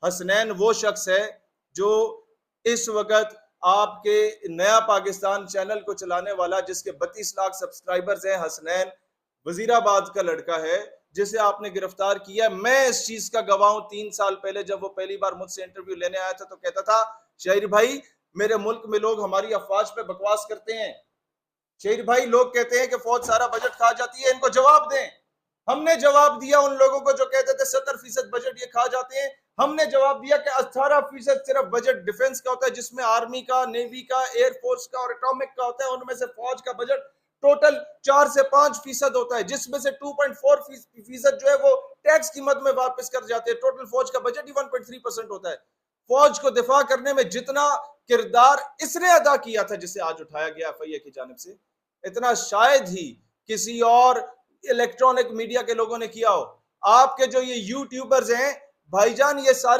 हसनैन वो शख्स है जो इस वक्त आपके नया पाकिस्तान चैनल को चलाने वाला, जिसके 32 लाख सब्सक्राइबर्स हैं। हसनैन वजीराबाद का लड़का है जिसे आपने गिरफ्तार किया। मैं इस चीज का गवाह हूं। 3 साल पहले जब वो पहली बार मुझसे इंटरव्यू लेने आया था तो कहता था, शहीर भाई मेरे मुल्क में लोग हमारी अफवाज पे बकवास करते हैं। शहीर भाई लोग कहते हैं कि फौज सारा बजट खा जाती है, इनको जवाब दें। हमने जवाब दिया उन लोगों को जो कहते थे 70% बजट ये खा जाते हैं। हमने जवाब दिया कि 18% सिर्फ बजट डिफेंस का होता है, जिसमें आर्मी का, नेवी का, एयरफोर्स का और एटॉमिक का होता है। उनमें से फौज का बजट टोटल 4 से 5% होता है, जिसमें से 2.4% जो है वो टैक्स की मद में वापस कर जाते हैं। टोटल फौज का बजट ही 1.3% होता है। फौज को दिफा करने में जितना किरदार इसने अदा किया था, जिसे आज उठाया गया एफआईए की जानिब से, इतना शायद ही किसी और इलेक्ट्रॉनिक मीडिया के लोगों ने किया हो। आपके जो ये यूट्यूबर्स हैं भाईजान, ये सारे